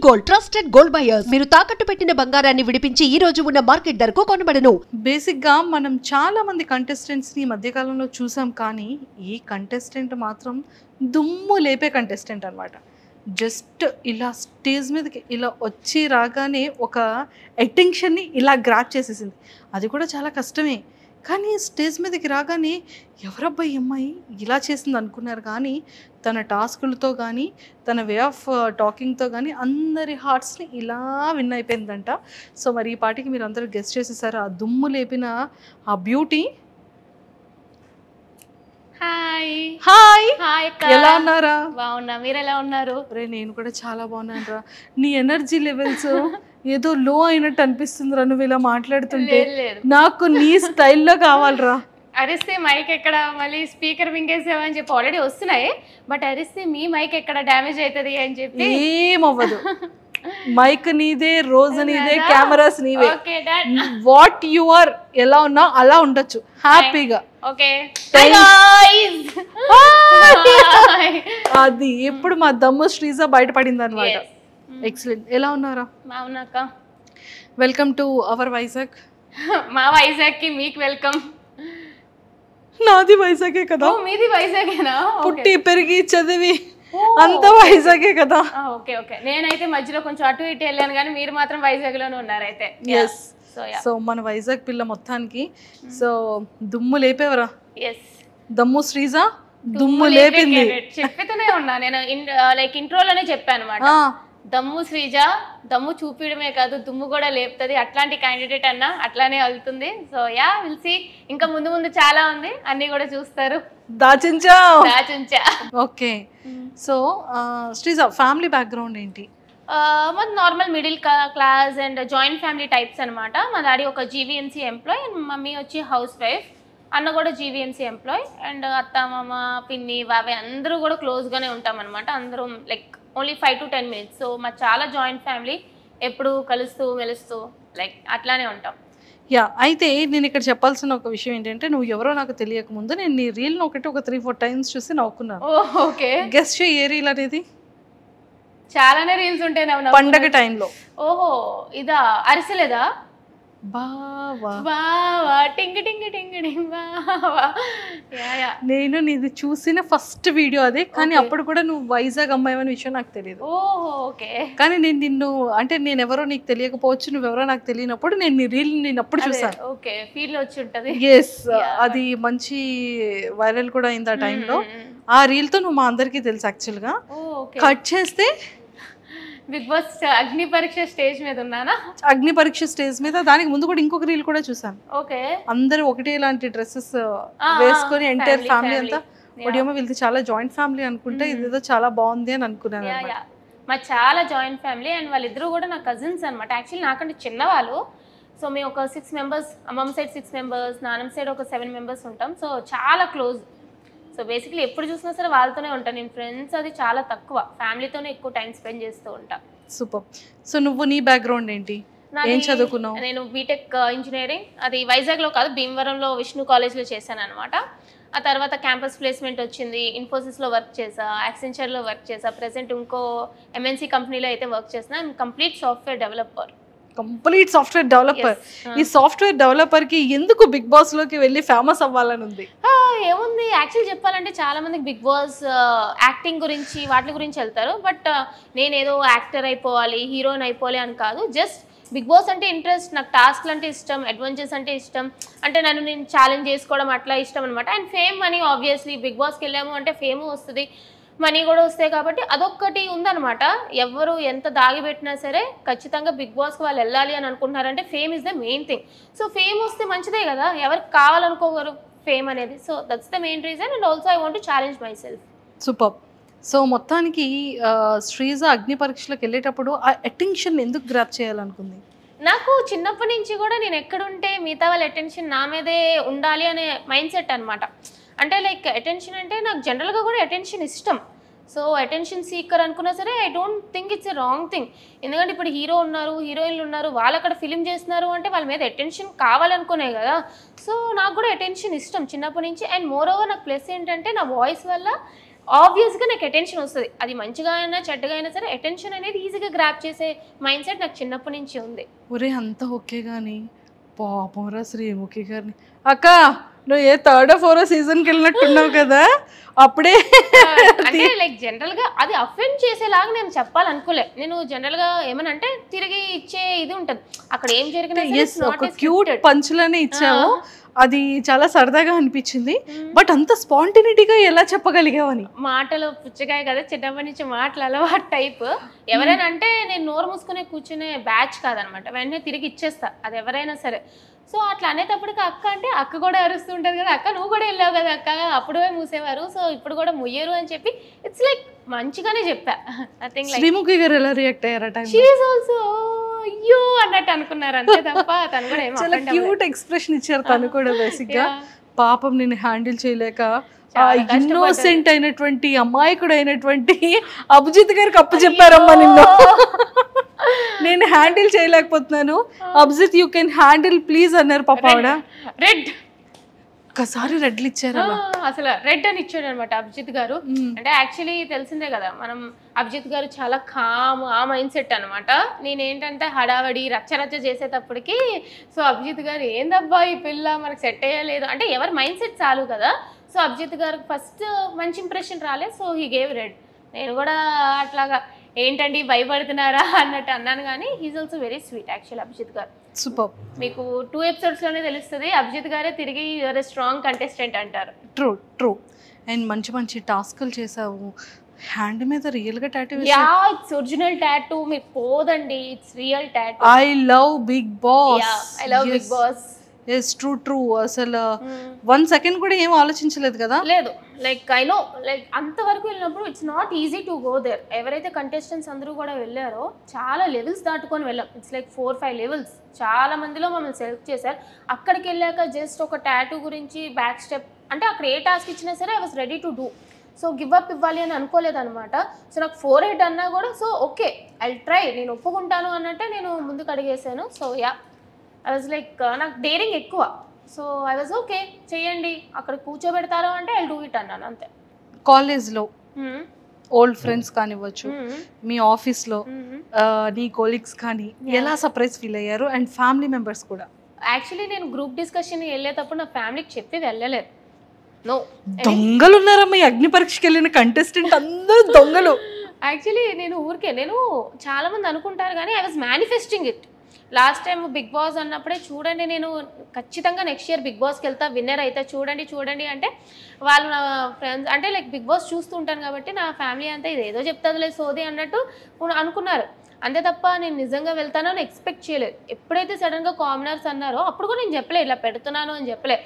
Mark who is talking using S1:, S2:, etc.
S1: Gold trusted gold buyers మీరు తాకట్టు పెట్టిన బంగారాన్ని విడిపించి ఈ రోజు ఉన్న మార్కెట్ ధరకు కొనబడను.
S2: బేసిక్ గా మనం చాలా మంది కంటెస్టెంట్స్ ని మధ్య కాలంలో చూసాం, కానీ ఈ కంటెస్టెంట్ మాత్రం దుమ్ము లేపే కంటెస్టెంట్ అన్నమాట. జస్ట్ ఇలా స్టేజ్ మీదకి ఇలా వచ్చి రాగానే ఒక అటెన్షన్ని ఇలా గ్రాప్ చేసేసింది. అది కూడా చాలా కష్టమే, కానీ స్టేజ్ మీదకి రాగానే ఎవరబ్బాయి అమ్మాయి ఇలా చేసింది అనుకున్నారు, కానీ తన టాస్కులతో కానీ తన వే ఆఫ్ టాకింగ్తో కానీ అందరి హార్ట్స్ని ఇలా విన్ అయిపోయిందంట. సో మరి ఈ పాటికి మీరు అందరూ గెస్ట్ చేసేసారు ఆ దుమ్ము లేపిన ఆ బ్యూటీ.
S3: హాయ్
S2: హాయ్,
S3: హాయ్
S2: ఎలా ఉన్నారా?
S3: బాగున్నా, మీరు ఎలా ఉన్నారు?
S2: రే నేను కూడా చాలా బాగున్నాను రా. నీ ఎనర్జీ లెవెల్స్ ఏదో లో అయినట్టు అనిపిస్తుందిరా నువ్వు ఇలా మాట్లాడుతుంటే. నాకు నీ స్టైల్లో కావాలరా.
S3: అరిస్తే మైక్ ఎక్కడ మళ్ళీ స్పీకర్ మింగేసామని చెప్పి ఆల్రెడీ వస్తున్నాయి, బట్ అరిస్తే మీ మైక్ ఎక్కడ డ్యామేజ్ అవుతుంది అని చెప్పి
S2: ఏమవ్వదు. మైక్ నీదే, రోజు నీదే, కెమెరాస్ నీవే. వాట్ యు ఆర్ ఎలా ఉన్నా అలా ఉండొచ్చు హ్యాపీగా.
S3: ఓకే
S2: అది ఎప్పుడు మా దమ్ము శ్రీజ బయటపడింది అనమాట. ఎక్సలెంట్. ఎలా ఉన్నారా?
S3: బాగున్నాక.
S2: Welcome to our Vizag.
S3: మా వైజాగ్ కి మీకు వెల్కమ్.
S2: నాది వైజాగే కదా.
S3: మీది వైజాగేనా?
S2: పుట్టి పెరిగి చదివి అంత వైజాగే కదా.
S3: Okay okay. నేనైతే మధ్యలో కొంచెం అటు ఇటు వెళ్ళాను, కానీ మీరు మాత్రం వైజాగ్ లోనే ఉన్నారు అయితే.
S2: సో మన వైజాగ్ పిల్ల మొత్తానికి సో దుమ్ము లేపేవరా. దమ్ము శ్రీజ దుమ్ము లేపింది.
S3: చెప్తూనే ఉన్నా నేను, లైక్ ఇంట్రోలోనే చెప్పాను అనమాట. దమ్ము శ్రీజ దమ్ము చూపించడమే కాదు దుమ్ము కూడా లేపుతుంది. అట్లాంటి క్యాండిడేట్ అన్న అట్లానే వెళ్తుంది. So yeah will see. ఇంకా ముందు ముందు చాలా ఉంది, అన్ని కూడా చూస్తారు.
S2: దాచించా.
S3: Okay.
S2: So Sreeja family background ఏంటి?
S3: మాది normal middle class and joint family types అనమాట. మా డాడీ ఒక జీవీఎంసీ ఎంప్లాయ్ అండ్ మమ్మీ వచ్చి హౌస్ వైఫ్. అన్న కూడా జీవీఎంసీ ఎంప్లాయ్ అండ్ అత్త మామ పిన్ని బాబాయ్ అందరూ కూడా క్లోజ్గానే ఉంటాం అనమాట. అందరం like only 5 to 10 minutes. So మా చాలా జాయింట్ ఫ్యామిలీ, ఎప్పుడు కలుస్తూ మెలుస్తూ లైక్ అట్లానే ఉంటాం.
S2: యా, అయితే నేను ఇక్కడ చెప్పాల్సిన ఒక విషయం ఏంటంటే, నువ్వు ఎవరో నాకు తెలియక ముందు నేను నీ రీల్ ఒకటి ఒక 3-4 times చూసి నవ్వుకున్నాను.
S3: ఓకే.
S2: గెస్ట్ చేయి ఏ రీల్ అనేది?
S3: చాలానే రీల్స్ ఉంటాయి
S2: పండగ టైంలో.
S3: ఓహో ఇదా? అరిసెలేదా?
S2: బావా
S3: బావా టింగ్ టింగ్ టింగ్ టింగ్ బావా.
S2: నేను నీది చూసిన ఫస్ట్ వీడియో అదే, కానీ అప్పుడు కూడా నువ్వు వైజాగ్ అమ్మాయి అనే విషయం నాకు తెలియదు.
S3: ఓహో ఓకే.
S2: కానీ నేను నిన్ను అంటే నేను ఎవరో నీకు తెలియకపోవచ్చు, నువ్వెవరో నాకు తెలియనప్పుడు నేను నీ రీల్ నేను అప్పుడు చూసాను.
S3: ఓకే, ఫీల్ వచ్చి ఉంటది.
S2: ఎస్, అది మంచి వైరల్ కూడా అయింది ఆ టైంలో. ఆ రీల్ తో నువ్వు మా అందరికీ తెలుసు యాక్చువల్ గా. కట్ చేస్తే
S3: బిగ్ బాస్ అగ్ని పరీక్ష స్టేజ్ మీద ఉన్నానా?
S2: అగ్ని పరీక్ష స్టేజ్ మీద, దానికి ముందు కూడా ఇంకొక రీల్ కూడా చూసాను.
S3: ఓకే.
S2: అందరూ ఒకటే ఇలాంటి డ్రెస్సెస్ వేసుకొని ఎంటైర్ ఫ్యామిలీ అంతా. ఒడియమ్మ వీళ్ళది చాలా జాయింట్ ఫ్యామిలీ అనుకుంటే, ఇదేదో చాలా బాగుంది అని అనుకున్నాను.
S3: మా చాలా జాయింట్ ఫ్యామిలీ అండ్ వాళ్ళిద్దరూ కూడా నా కజిన్స్ అనమాట. యాక్చువల్లీ నాకంటే చిన్నవాళ్ళు. సో మేము ఒక 6 members, అమ్మమ్మ సైడ్ 6 members, నాన్నమ్మ సైడ్ ఒక 7 members ఉంటాం. సో చాలా క్లోజ్. సో బేసిక్లీ ఎప్పుడు చూసినా సరే వాళ్ళతోనే ఉంటాను. నేను ఫ్రెండ్స్ అది చాలా తక్కువ, ఫ్యామిలీతోనే ఎక్కువ టైం స్పెండ్ చేస్తూ ఉంటాను.
S2: సూపర్. సో నువ్వు నీ బ్యాక్గ్రౌండ్ ఏంటి, ఏం చదువుకున్నావు?
S3: నేను బీటెక్ ఇంజనీరింగ్, అది వైజాగ్లో కాదు భీమవరంలో విష్ణు కాలేజ్లో చేశాను అనమాట. ఆ తర్వాత క్యాంపస్ ప్లేస్మెంట్ వచ్చింది, ఇన్ఫోసిస్లో వర్క్ చేసా, యాక్సెంచర్లో వర్క్ చేసా, ప్రెసెంట్ ఇంకో ఎంఎన్సీ కంపెనీలో అయితే వర్క్ చేసిన. Complete software developer.
S2: Complete software developer. ఈ సాఫ్ట్వేర్ డెవలపర్ కి ఎందుకు బిగ్ బాస్ లోకి వెళ్ళి ఫేమస్ అవ్వాలని ఉంది?
S3: ఏముంది, యాక్చువల్ చెప్పాలంటే చాలా మందికి బిగ్ బాస్ యాక్టింగ్ గురించి వాటి గురించి వెళ్తారు. బట్ నేనేదో యాక్టర్ అయిపోవాలి, హీరోయిన్ అయిపోవాలి అని కాదు. జస్ట్ బిగ్ బాస్ అంటే ఇంట్రెస్ట్, నాకు టాస్క్లు అంటే ఇష్టం, అడ్వెంచర్స్ అంటే ఇష్టం, అంటే నేను ఛాలెంజ్ చేసుకోవడం అట్లా ఇష్టం అనమాట. And fame money, obviously big బాస్కి వెళ్ళాము అంటే ఫేమ్ వస్తుంది, మనీ కూడా వస్తాయి. కాబట్టి అదొక్కటి ఉందన్నమాట. ఎవరు ఎంత దాగిపెట్టినా సరే ఖచ్చితంగా బిగ్ బాస్కి వాళ్ళు వెళ్ళాలి అని అనుకుంటున్నారంటే fame is the main thing. So fame వస్తే మంచిదే కదా, ఎవరికి కావాలనుకోగలరు ఫేమ్ అనేది. So that's the main reason. And also I want to challenge myself.
S2: Super. So మొత్తానికి శ్రీజ అగ్ని పరీక్షలకు వెళ్ళేటప్పుడు ఆ అటెన్షన్ ఎందుకు గ్రాప్ చేయాలనుకుంది?
S3: నాకు చిన్నప్పటి నుంచి కూడా నేను ఎక్కడుంటే మిగతా వాళ్ళ అటెన్షన్ నా మీదే ఉండాలి అనే మైండ్ సెట్ అనమాట. అంటే లైక్ అటెన్షన్ అంటే నాకు జనరల్గా కూడా అటెన్షన్ ఇష్టం. సో అటెన్షన్ సీకర్ అనుకున్నా సరే I don't think it's a wrong thing. ఎందుకంటే ఇప్పుడు హీరో ఉన్నారు, హీరోయిన్లు ఉన్నారు, వాళ్ళు అక్కడ ఫిలిం చేస్తున్నారు అంటే వాళ్ళ మీద అటెన్షన్ కావాలనుకునే కదా. సో నాకు కూడా అటెన్షన్ ఇష్టం చిన్నప్పటి నుంచి. అండ్ మోర్ ఓవర్ నాకు ప్లస్ ఏంటంటే నా వాయిస్ వల్ల ఆబ్వియస్గా నాకు అటెన్షన్ వస్తుంది. అది మంచిగా అయినా చెడ్డగా అయినా సరే అటెన్షన్ అనేది ఈజీగా గ్రాప్ చేసే మైండ్ సెట్ నాకు చిన్నప్పటి నుంచి ఉంది.
S2: ఒరే అంతా ఓకే కానీ పాపంరా శ్రీముఖి గారిని అక్క నువ్వు ఏ 3rd or 4th సీజన్కి వెళ్ళినట్టున్నావు కదా అప్పుడే.
S3: అంటే లైక్ జనరల్గా అది అఫెండ్ చేసేలాగా నేను చెప్పాలనుకోలే. నేను జనరల్గా ఏమనంటే తిరిగి ఇచ్చే ఇది ఉంటుంది అక్కడ ఏం జరిగినా.
S2: ఒక క్యూట్ పంచులనే ఇచ్చావు, అది చాలా సరదాగా అనిపించింది. బట్ అంత స్పాంటినిటీగా ఎలా చెప్పగలిగావని.
S3: మాటలు పుచ్చకాయ కదా, చిన్నప్పటి నుంచి మాటలు అలవాటు టైప్. ఎవరైనా అంటే నేను నోరు మూసుకునే కూర్చునే బ్యాచ్ కాదనమాట, వెంటనే తిరిగి ఇచ్చేస్తా అది ఎవరైనా సరే. సో అట్లా అనేటప్పటికి అక్క అంటే అక్క కూడా అరుస్తుంటది కదా, అక్క నువ్వు కూడా వెళ్ళావు కదా అక్క, అప్పుడే మూసేవారు సో ఇప్పుడు కూడా ముయ్యరు అని చెప్పి ఇట్స్ లైక్ మంచిగానే చెప్పా. Nothing like.
S2: శ్రీముఖి గారు ఎలా రియాక్ట్ అయ్యారు?
S3: షీ ఈజ్ ఆల్సో అయ్యో అన్నట్టు అనుకున్నారు అంతే తప్ప తను కూడా ఏమో
S2: చాలా క్యూట్ ఎక్స్ప్రెషన్ ఇచ్చారు తను కూడా. బేసిక్ గా పాపం నేను హ్యాండిల్ చేయలేక ఇన్నోసెంట్ అయినటువంటి అమాయకుడు అయినటువంటి అభిజిత్ గారికి అప్పు చెప్పారమ్మా నిన్ను, నేను హ్యాండిల్ చేయలేకపోతున్నాను Abhijeet you can handle please అన్నారు పాప ఆవిడ.
S3: రెడ్
S2: ఒక్కసారి రెడ్లు ఇచ్చారు
S3: అసలు రెడ్ అని ఇచ్చాడు అనమాట అభిజిత్ గారు. అంటే యాక్చువల్లీ తెలిసిందే కదా మనం అభిజిత్ గారు చాలా కామ్ ఆ మైండ్ సెట్ అనమాట. నేనేంటంటే హడావడి రచ్చరచ్చ చేసేటప్పటికి సో అభిజిత్ గారు ఏందబ్బా ఈ పిల్ల మనకు సెట్ అయ్యలేదు అంటే ఎవరి మైండ్ సెట్ చాలు కదా. సో అభిజిత్ గారికి ఫస్ట్ మంచి ఇంప్రెషన్ రాలేదు సో హీ గేవ్ రెడ్. నేను కూడా అట్లాగా ఏంటండి భయపడుతున్నారా అన్నట్టు అన్నాను కానీ he's also very sweet actual Abhijit garu.
S2: Super.
S3: మీకు 2 ఎపిసోడ్స్లోనే తెలుస్తుంది అభిజిత్ గారే తిరిగి యువర్ స్ట్రాంగ్ కంటెస్టెంట్ అంటారు.
S2: True true. అండ్ మంచి మంచి టాస్క్లు చేసావు. హ్యాండ్ మీద రియల్ గా tattoo.
S3: Yeah it's original tattoo, మీకు పోదండి, it's real tattoo.
S2: I love Big Boss.
S3: I love Big Boss.
S2: Yes true true. అసలు 1 సెకండ్ కూడా ఏం ఆలోచించలేదు కదా.
S3: లేదు లైక్ ఐ నో లైక్ అంతవరకు వెళ్ళినప్పుడు it's not easy to go there. ఎవరైతే కంటెస్టెంట్స్ అందరూ కూడా వెళ్ళారో చాలా లెవెల్స్ దాటుకొని వెళ్ళాం. It's like 4-5 levels. చాలా మందిలో మమ్మల్ని సెలెక్ట్ చేశారు. అక్కడికి వెళ్ళాక జస్ట్ ఒక టాటూ గురించి బ్యాక్ స్టెప్ అంటే అక్కడ ఏ టాస్క్ ఇచ్చినా సరే I was ready to do. So give up ఇవ్వాలి అని అనుకోలేదు అనమాట. సో నాకు 4 అన్నా కూడా సో ఓకే ఐ ట్రై, నేను ఒప్పుకుంటాను అన్నట్టే నేను ముందుకు అడిగేసాను. So yeah I was like నాకు డేరింగ్ ఎక్కువ. సో ఐ వాజ్ ఓకే చెయ్యండి అక్కడ కూర్చోబెడతారు అంటే ఐ డూ ఇట్ అన్నాను అంతే.
S2: కాలేజ్లో ఓల్డ్ ఫ్రెండ్స్ కానివ్వచ్చు, మీ ఆఫీస్లో నీ కోలీగ్స్ కానీ ఎలా సర్ప్రైజ్ ఫీల్ అయ్యారు? అండ్ ఫ్యామిలీ మెంబర్స్ కూడా.
S3: యాక్చువల్లీ నేను గ్రూప్ డిస్కషన్ వెళ్ళేటప్పుడు నా ఫ్యామిలీకి చెప్పి వెళ్ళలేదు. నో
S2: దొంగలు ఉన్నారమ్మా ఈ అగ్ని పరీక్షకి వెళ్ళిన కంటెస్టెంట్ అందరూ దొంగలు.
S3: యాక్చువల్లీ నేను చాలా మంది అనుకుంటారు కానీ I was manifesting it. Last time Big Boss అన్నప్పుడే చూడండి నేను ఖచ్చితంగా నెక్స్ట్ ఇయర్ బిగ్ బాస్కి వెళ్తా, విన్నర్ అయితే చూడండి అంటే వాళ్ళు నా ఫ్రెండ్స్ అంటే లైక్ బిగ్ బాస్ చూస్తూ ఉంటాను కాబట్టి నా ఫ్యామిలీ అంతా ఇదేదో చెప్తుందిలే సోది అన్నట్టు అనుకున్నారు. అంతే తప్ప నేను నిజంగా వెళ్తానని ఎక్స్పెక్ట్ చేయలేదు. ఎప్పుడైతే సడన్గా కామనర్స్ అన్నారో అప్పుడు కూడా నేను చెప్పలేదు ఇలా పెడుతున్నాను అని చెప్పలే.